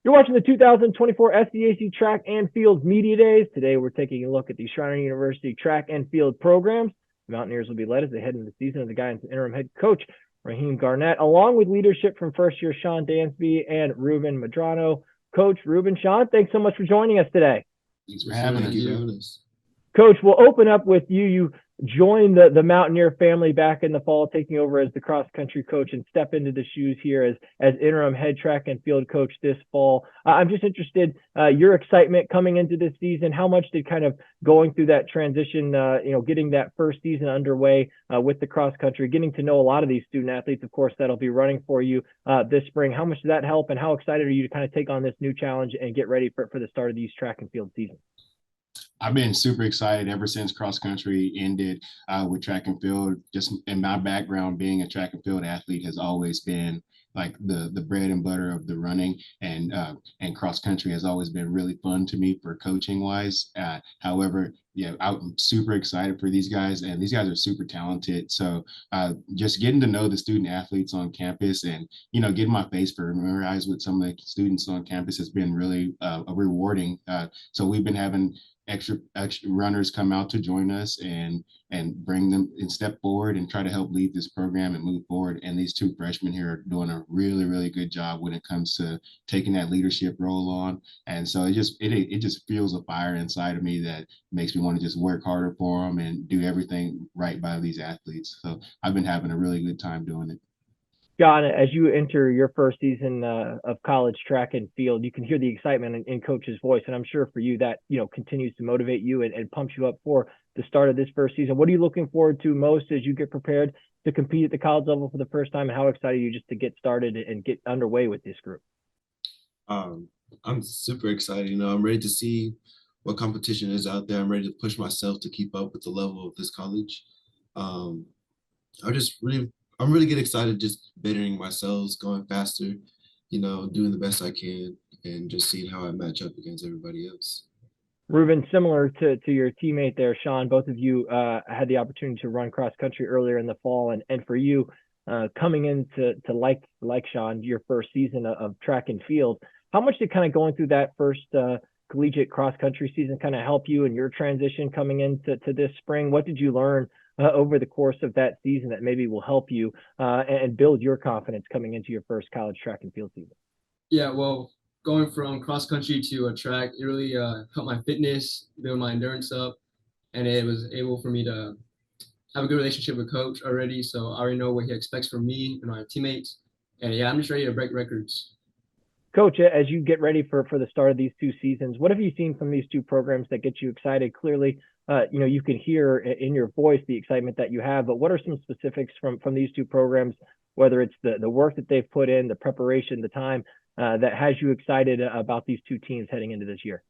You're watching the 2024 SCAC Track and Field Media Days. Today, we're taking a look at the Schreiner University track and field programs. The Mountaineers will be led as they head into the season of the guidance interim head coach, Rajeem Garnett, along with leadership from first-year Sean Dansby and Ruben Medrano. Coach Ruben, Sean, thanks so much for joining us today. Thanks for having us. Coach, we'll open up with you. You joined the Mountaineer family back in the fall, taking over as the cross-country coach and step into the shoes here as interim head track and field coach this fall. I'm just interested, your excitement coming into this season. How much did kind of going through that transition, getting that first season underway with the cross-country, getting to know a lot of these student athletes, of course, that'll be running for you this spring. How much did that help, and how excited are you to kind of take on this new challenge and get ready for the start of these track and field seasons? I've been super excited ever since cross country ended with track and field. Just in my background, being a track and field athlete has always been like the bread and butter of the running, and cross country has always been really fun to me for coaching wise. However, yeah, I'm super excited for these guys, and these guys are super talented. So just getting to know the student athletes on campus, and getting my face familiarized with some of the students on campus has been really rewarding. So we've been having extra runners come out to join us and bring them and step forward and try to help lead this program and move forward. And these two freshmen here are doing a really, really good job when it comes to taking that leadership role on. And so it just fuels a fire inside of me that makes me want to just work harder for them and do everything right by these athletes. So I've been having a really good time doing it. John, as you enter your first season of college track and field, you can hear the excitement in Coach's voice, and I'm sure for you that continues to motivate you and pumps you up for the start of this first season. What are you looking forward to most as you get prepared to compete at the college level for the first time, and how excited are you just to get started and get underway with this group? I'm super excited. I'm ready to see what competition is out there. I'm ready to push myself to keep up with the level of this college. Um, I'm really get excited just bettering myself, going faster, doing the best I can, and just seeing how I match up against everybody else. Ruben, similar to your teammate there, Sean, both of you had the opportunity to run cross country earlier in the fall, and for you coming into like Sean, your first season of track and field, how much did kind of going through that first collegiate cross country season kind of help you in your transition coming into this spring? What did you learn over the course of that season that maybe will help you and build your confidence coming into your first college track and field season? Yeah, well, going from cross country to a track, it really helped my fitness, build my endurance up, and it was able for me to have a good relationship with coach already. So I already know what he expects from me and my teammates. And yeah, I'm just ready to break records. Coach, as you get ready for the start of these two seasons, what have you seen from these two programs that get you excited? Clearly, you can hear in your voice the excitement that you have, but what are some specifics from these two programs, whether it's the work that they've put in, the preparation, the time that has you excited about these two teams heading into this year?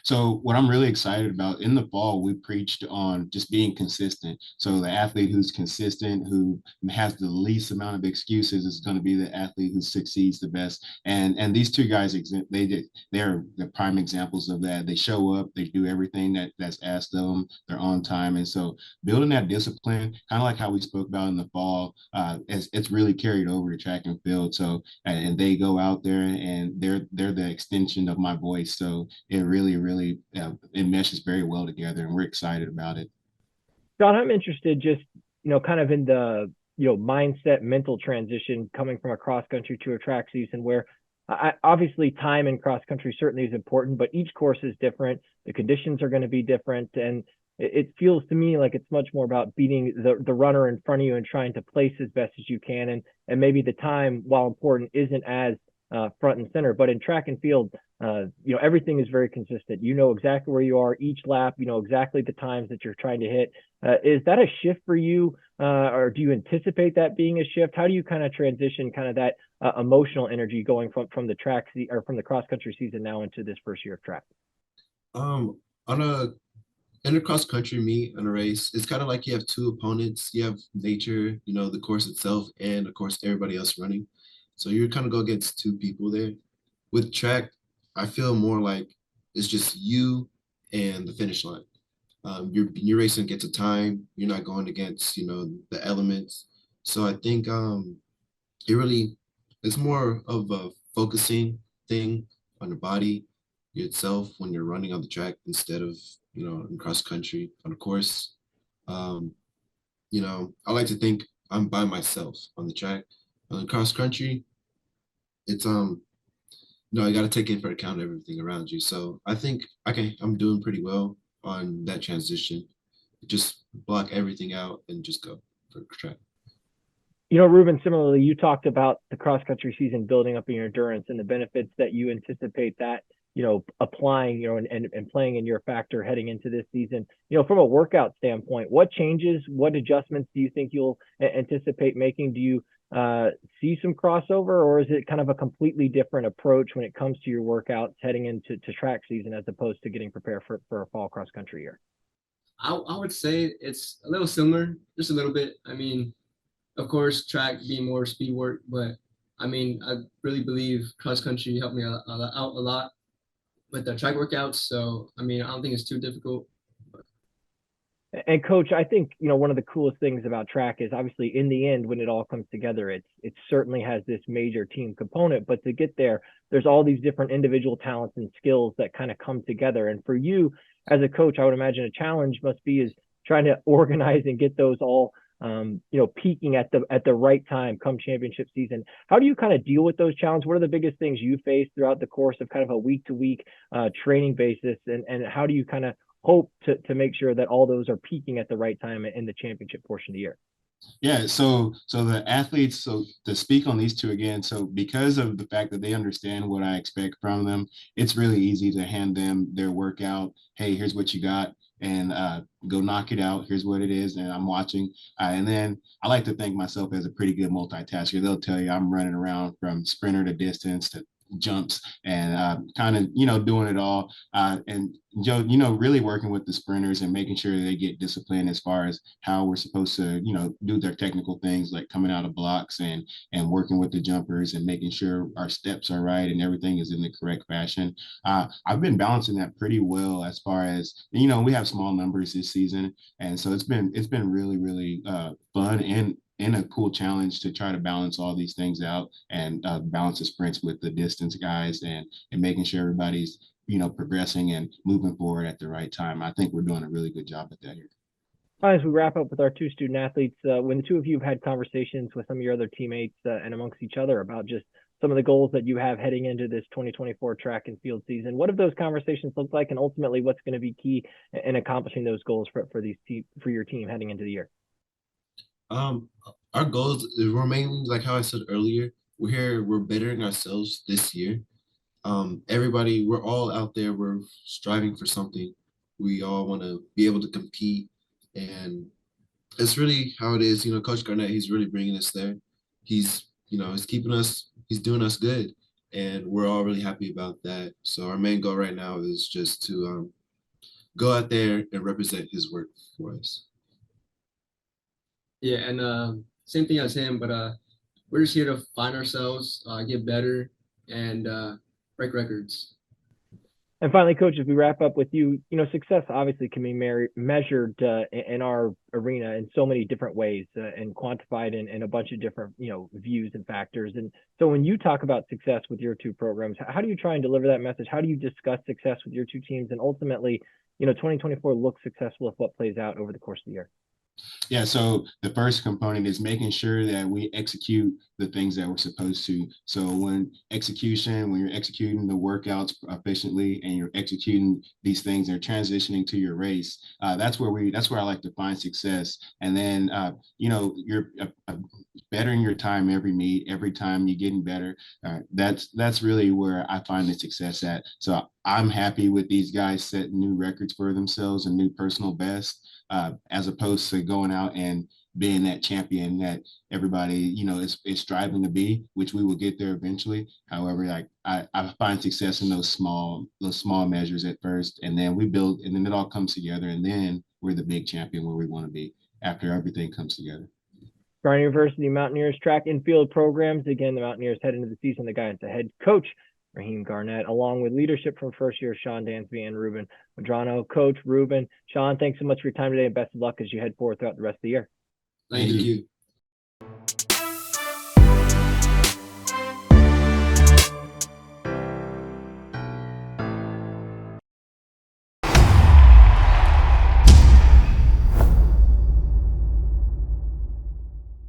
So what I'm really excited about, in the fall, we preached on just being consistent. So the athlete who's consistent, who has the least amount of excuses, is going to be the athlete who succeeds the best. And they're the prime examples of that. They show up, they do everything that's asked of them, they're on time. And so building that discipline, kind of like how we spoke about in the fall, it's really carried over to track and field. So and they go out there and they're the extension of my voice. So it really it meshes very well together, and we're excited about it. John, I'm interested just kind of in the mindset, mental transition coming from a cross country to a track season where obviously time in cross country certainly is important, but each course is different. The conditions are going to be different, and it feels to me like it's much more about beating the runner in front of you and trying to place as best as you can, and maybe the time, while important, isn't as front and center. But in track and field, everything is very consistent. You know exactly where you are each lap. You know exactly the times that you're trying to hit. Is that a shift for you, or do you anticipate that being a shift? How do you kind of transition kind of that emotional energy going from the track or from the cross country season now into this first year of track? On in a cross country meet in a race, it's kind of like you have two opponents. You have nature, the course itself, and of course everybody else running. So you're kind of go against two people there. With track, I feel more like it's just you and the finish line. You're racing against a time. You're not going against the elements. So I think it really it's more of a focusing thing on your body, yourself when you're running on the track instead of, in cross country on a course. Um, I like to think I'm by myself on the track. On cross country, it's you got to take into account everything around you. So I think I'm doing pretty well on that transition. Just block everything out and just go for track. Ruben, similarly, you talked about the cross country season building up in your endurance and the benefits that you anticipate that, applying, and playing in your factor heading into this season. From a workout standpoint, what changes, what adjustments do you think you'll anticipate making? Do you see some crossover, or is it kind of a completely different approach when it comes to your workouts heading into track season as opposed to getting prepared for a fall cross country year? I would say it's a little similar, just a little bit. I mean, of course, track being more speed work, but I mean, I really believe cross country helped me out a lot with the track workouts. So, I mean, I don't think it's too difficult. And coach, I think, one of the coolest things about track is obviously in the end, when it all comes together, it certainly has this major team component, but to get there, there's all these different individual talents and skills that kind of come together. And for you as a coach, I would imagine a challenge must be is trying to organize and get those all, peaking at the right time come championship season. How do you kind of deal with those challenges? What are the biggest things you face throughout the course of kind of a week to week training basis? And how do you kind of hope to make sure that all those are peaking at the right time in the championship portion of the year? Yeah, so the athletes, so to speak on these two again, so because of the fact that they understand what I expect from them, it's really easy to hand them their workout. Hey, here's what you got, and go knock it out. Here's what it is, and I'm watching. And then I like to think myself as a pretty good multitasker. They'll tell you I'm running around from sprinter to distance to jumps and kind of doing it all and Joe really working with the sprinters and making sure they get disciplined as far as how we're supposed to do their technical things like coming out of blocks and working with the jumpers and making sure our steps are right and everything is in the correct fashion. I've been balancing that pretty well as far as we have small numbers this season, and so it's been really fun and a cool challenge to try to balance all these things out and balance the sprints with the distance guys and making sure everybody's progressing and moving forward at the right time. I think we're doing a really good job at that here. As we wrap up with our two student athletes, when the two of you have had conversations with some of your other teammates and amongst each other about just some of the goals that you have heading into this 2024 track and field season, what have those conversations looked like, and ultimately what's going to be key in accomplishing those goals for your team heading into the year? Our goals remain like how I said earlier. We're bettering ourselves this year. Everybody, we're all out there. We're striving for something. We all want to be able to compete, and it's really how it is. Coach Garnett, he's really bringing us there. He's keeping us. He's doing us good, and we're all really happy about that. So our main goal right now is just to go out there and represent his work for us. Yeah, and same thing as him, but we're just here to find ourselves, get better, and break records. And finally, coach, as we wrap up with you, success obviously can be measured in our arena in so many different ways and quantified in a bunch of different, views and factors. And so when you talk about success with your two programs, how do you try and deliver that message? How do you discuss success with your two teams? And ultimately, 2024 looks successful if what plays out over the course of the year? Yeah, so the first component is making sure that we execute the things that we're supposed to. So when you're executing the workouts efficiently and you're executing these things and transitioning to your race, that's where I like to find success. And then, you're bettering your time every meet, every time you're getting better. That's really where I find the success at. So I'm happy with these guys setting new records for themselves and new personal best. As opposed to going out and being that champion that everybody, is striving to be, which we will get there eventually. However, like I find success in those small measures at first, and then we build, and then it all comes together, and then we're the big champion where we want to be after everything comes together. Schreiner University Mountaineers track and field programs. Again, the Mountaineers head into the season. The guidance of head coach Rajeem Garnett, along with leadership from first year Sean Dansby and Ruben Medrano. Coach Ruben, Sean, thanks so much for your time today, and best of luck as you head forward throughout the rest of the year. Thank you.